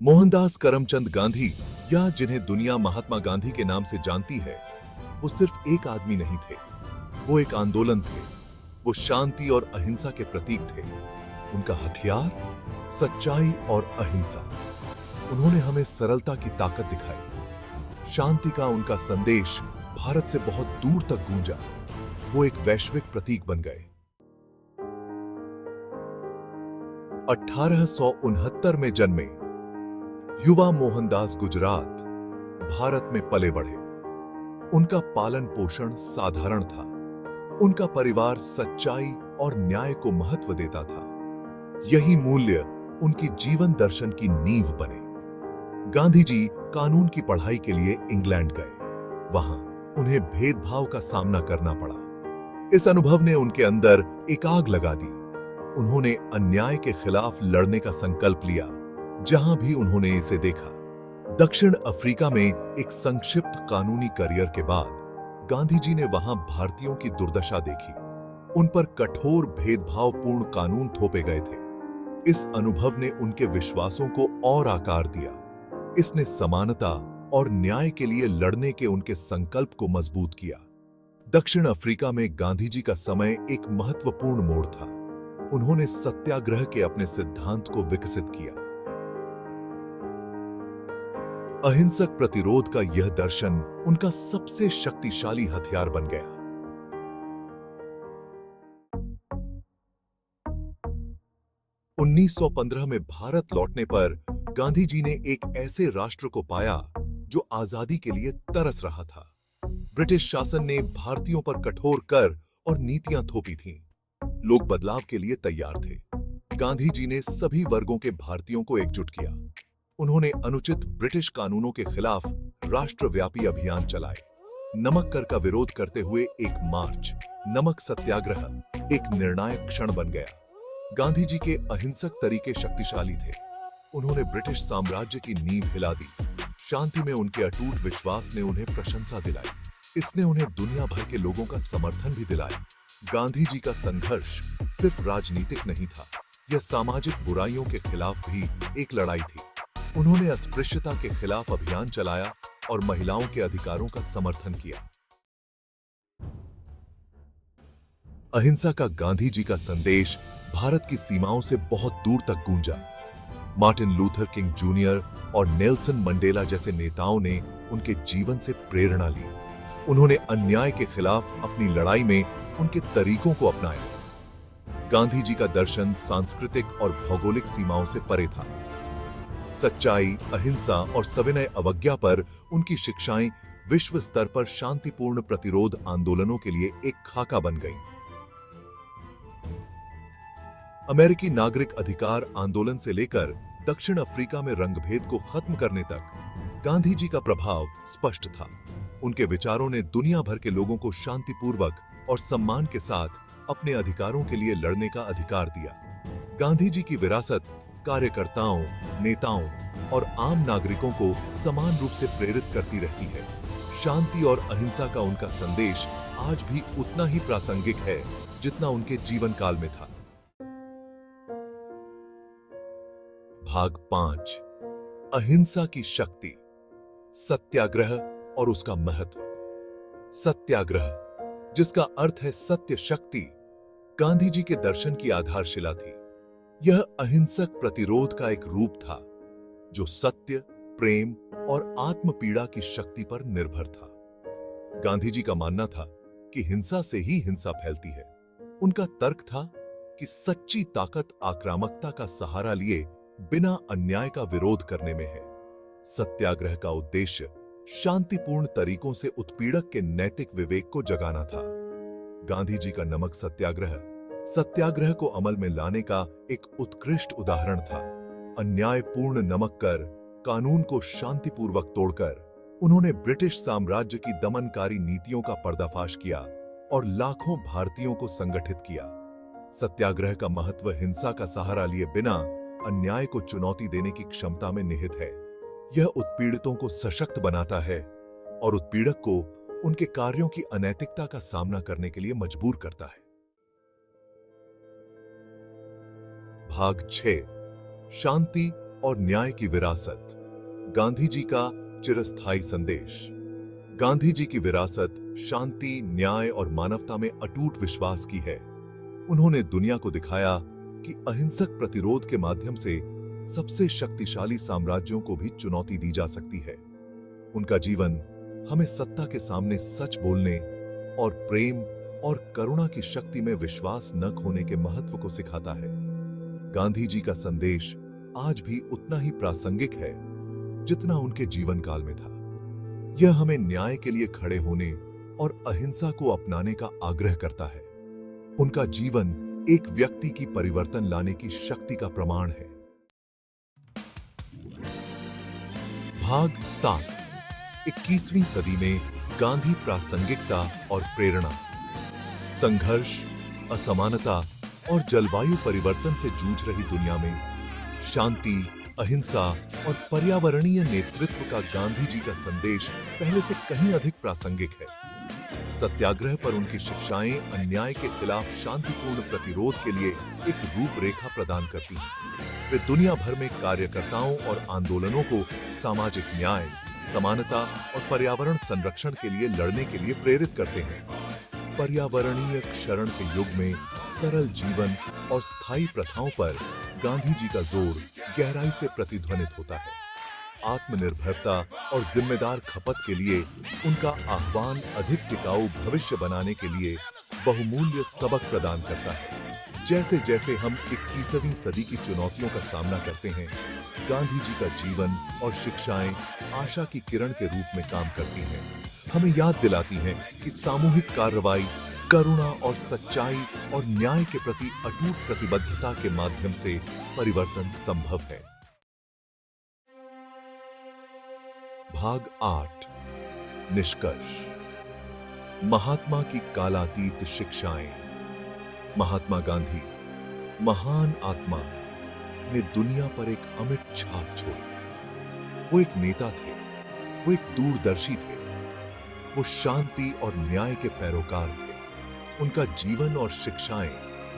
मोहनदास करमचंद गांधी, या जिन्हें दुनिया महात्मा गांधी के नाम से जानती है, वो सिर्फ एक आदमी नहीं थे। वो एक आंदोलन थे। वो शांति और अहिंसा के प्रतीक थे। उनका हथियार सच्चाई और अहिंसा। उन्होंने हमें सरलता की ताकत दिखाई। शांति का उनका संदेश भारत से बहुत दूर तक गूंजा। वो एक वैश्विक प्रतीक बन गए। 1869 में जन्मे युवा मोहनदास गुजरात, भारत में पले बढ़े। उनका पालन पोषण साधारण था। उनका परिवार सच्चाई और न्याय को महत्व देता था। यही मूल्य उनकी जीवन दर्शन की नींव बने। गांधी जी कानून की पढ़ाई के लिए इंग्लैंड गए। वहां उन्हें भेदभाव का सामना करना पड़ा। इस अनुभव ने उनके अंदर एक आग लगा दी। उन्होंने अन्याय के खिलाफ लड़ने का संकल्प लिया, जहां भी उन्होंने इसे देखा। दक्षिण अफ्रीका में एक संक्षिप्त कानूनी करियर के बाद गांधी जी ने वहां भारतीयों की दुर्दशा देखी। उन पर कठोर भेदभावपूर्ण कानून थोपे गए थे। इस अनुभव ने उनके विश्वासों को और आकार दिया। इसने समानता और न्याय के लिए लड़ने के उनके संकल्प को मजबूत किया। दक्षिण अफ्रीका में गांधी जी का समय एक महत्वपूर्ण मोड़ था। उन्होंने सत्याग्रह के अपने सिद्धांत को विकसित किया। अहिंसक प्रतिरोध का यह दर्शन उनका सबसे शक्तिशाली हथियार बन गया। 1915 में भारत लौटने पर गांधी जी ने एक ऐसे राष्ट्र को पाया जो आजादी के लिए तरस रहा था। ब्रिटिश शासन ने भारतीयों पर कठोर कर और नीतियां थोपी थीं। लोग बदलाव के लिए तैयार थे। गांधी जी ने सभी वर्गों के भारतीयों को एकजुट किया। उन्होंने अनुचित ब्रिटिश कानूनों के खिलाफ राष्ट्रव्यापी अभियान चलाए। नमक कर का विरोध करते हुए एक मार्च, नमक सत्याग्रह, एक निर्णायक क्षण बन गया। गांधी जी के अहिंसक तरीके शक्तिशाली थे। उन्होंने ब्रिटिश साम्राज्य की नींव हिला दी। शांति में उनके अटूट विश्वास ने उन्हें प्रशंसा दिलाई। इसने उन्हें दुनिया भर के लोगों का समर्थन भी दिलाया। गांधी जी का संघर्ष सिर्फ राजनीतिक नहीं था, यह सामाजिक बुराइयों के खिलाफ भी एक लड़ाई थी। उन्होंने अस्पृश्यता के खिलाफ अभियान चलाया और महिलाओं के अधिकारों का समर्थन किया। अहिंसा का गांधी जी का संदेश भारत की सीमाओं से बहुत दूर तक गूंजा। मार्टिन लूथर किंग जूनियर और नेल्सन मंडेला जैसे नेताओं ने उनके जीवन से प्रेरणा ली। उन्होंने अन्याय के खिलाफ अपनी लड़ाई में उनके तरीकों को अपनाया। गांधी जी का दर्शन सांस्कृतिक और भौगोलिक सीमाओं से परे था। सच्चाई, अहिंसा और सविनय अवज्ञा पर उनकी शिक्षाएं विश्व स्तर पर शांतिपूर्ण प्रतिरोध आंदोलनों के लिए एक खाका बन गईं। अमेरिकी नागरिक अधिकार आंदोलन से लेकर दक्षिण अफ्रीका में रंगभेद को खत्म करने तक गांधी जी का प्रभाव स्पष्ट था। उनके विचारों ने दुनिया भर के लोगों को शांतिपूर्वक और सम्मान के साथ अपने अधिकारों के लिए लड़ने का अधिकार दिया। गांधी जी की विरासत कार्यकर्ताओं, नेताओं और आम नागरिकों को समान रूप से प्रेरित करती रहती है। शांति और अहिंसा का उनका संदेश आज भी उतना ही प्रासंगिक है जितना उनके जीवन काल में था। भाग 5, अहिंसा की शक्ति, सत्याग्रह और उसका महत्व। सत्याग्रह, जिसका अर्थ है सत्य शक्ति, गांधी जी के दर्शन की आधारशिला थी। यह अहिंसक प्रतिरोध का एक रूप था जो सत्य, प्रेम और आत्मपीड़ा की शक्ति पर निर्भर था। गांधी जी का मानना था कि हिंसा से ही हिंसा फैलती है। उनका तर्क था कि सच्ची ताकत आक्रामकता का सहारा लिए बिना अन्याय का विरोध करने में है। सत्याग्रह का उद्देश्य शांतिपूर्ण तरीकों से उत्पीड़क के नैतिक विवेक को जगाना था। गांधी जी का नमक सत्याग्रह को अमल में लाने का एक उत्कृष्ट उदाहरण था। अन्यायपूर्ण नमक कर कानून को शांतिपूर्वक तोड़कर उन्होंने ब्रिटिश साम्राज्य की दमनकारी नीतियों का पर्दाफाश किया और लाखों भारतीयों को संगठित किया। सत्याग्रह का महत्व हिंसा का सहारा लिए बिना अन्याय को चुनौती देने की क्षमता में निहित है। यह उत्पीड़ितों को सशक्त बनाता है और उत्पीड़क को उनके कार्यों की अनैतिकता का सामना करने के लिए मजबूर करता है। भाग 6, शांति और न्याय की विरासत। गांधी जी का चिरस्थायी संदेश। गांधी जी की विरासत शांति, न्याय और मानवता में अटूट विश्वास की है। उन्होंने दुनिया को दिखाया कि अहिंसक प्रतिरोध के माध्यम से सबसे शक्तिशाली साम्राज्यों को भी चुनौती दी जा सकती है। उनका जीवन हमें सत्ता के सामने सच बोलने और प्रेम और करुणा की शक्ति में विश्वास न खोने के महत्व को सिखाता है। गांधी जी का संदेश आज भी उतना ही प्रासंगिक है जितना उनके जीवन काल में था। यह हमें न्याय के लिए खड़े होने और अहिंसा को अपनाने का आग्रह करता है। उनका जीवन एक व्यक्ति की परिवर्तन लाने की शक्ति का प्रमाण है। भाग 7। 21वीं सदी में गांधी प्रासंगिकता और प्रेरणा। संघर्ष, असमानता और जलवायु परिवर्तन से जूझ रही दुनिया में शांति, अहिंसा और पर्यावरणीय नेतृत्व का गांधी जी का संदेश पहले से कहीं अधिक प्रासंगिक है। सत्याग्रह पर उनकी शिक्षाएं अन्याय के खिलाफ शांतिपूर्ण प्रतिरोध के लिए एक रूपरेखा प्रदान करती हैं। वे दुनिया भर में कार्यकर्ताओं और आंदोलनों को सामाजिक न्याय, समानता और पर्यावरण संरक्षण के लिए लड़ने के लिए प्रेरित करते हैं। पर्यावरणीय क्षरण के युग में सरल जीवन और स्थायी प्रथाओं पर गांधी जी का जोर गहराई से प्रतिध्वनित होता है। आत्मनिर्भरता और जिम्मेदार खपत के लिए उनका आह्वान अधिक टिकाऊ भविष्य बनाने के लिए बहुमूल्य सबक प्रदान करता है। जैसे जैसे हम 21वीं सदी की चुनौतियों का सामना करते हैं, गांधी जी का जीवन और शिक्षाएं आशा की किरण के रूप में काम करती हैं। हमें याद दिलाती हैं कि सामूहिक कार्रवाई, करुणा और सच्चाई और न्याय के प्रति अटूट प्रतिबद्धता के माध्यम से परिवर्तन संभव है। भाग 8। निष्कर्ष। महात्मा की कालातीत शिक्षाएं। महात्मा गांधी, महान आत्मा, ने दुनिया पर एक अमिट छाप छोड़ी। वो एक नेता थे, वो एक दूरदर्शी थे, वो शांति और न्याय के पैरोकार थे। उनका जीवन और शिक्षाएं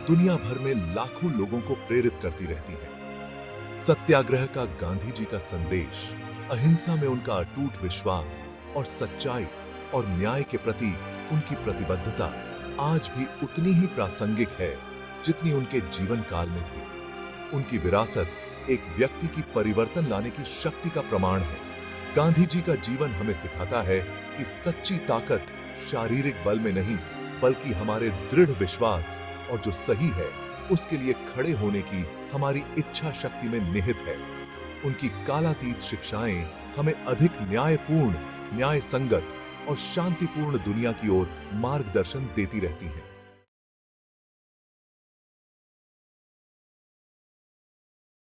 दुनिया भर में लाखों लोगों को प्रेरित करती रहती हैं। सत्याग्रह का गांधी जी का संदेश, अहिंसा में उनका अटूट विश्वास और सच्चाई और न्याय के प्रति उनकी प्रतिबद्धता आज भी उतनी ही प्रासंगिक है जितनी उनके जीवन काल में थी। उनकी विरासत एक व्यक्ति की परिवर्तन लाने की शक्ति का प्रमाण है। गांधी जी का जीवन हमें सिखाता है कि सच्ची ताकत शारीरिक बल में नहीं, बल्कि हमारे दृढ़ विश्वास और जो सही है उसके लिए खड़े होने की हमारी इच्छा शक्ति में निहित है। उनकी कालातीत शिक्षाएं हमें अधिक न्यायपूर्ण, न्याय संगत और शांतिपूर्ण दुनिया की ओर मार्गदर्शन देती रहती हैं।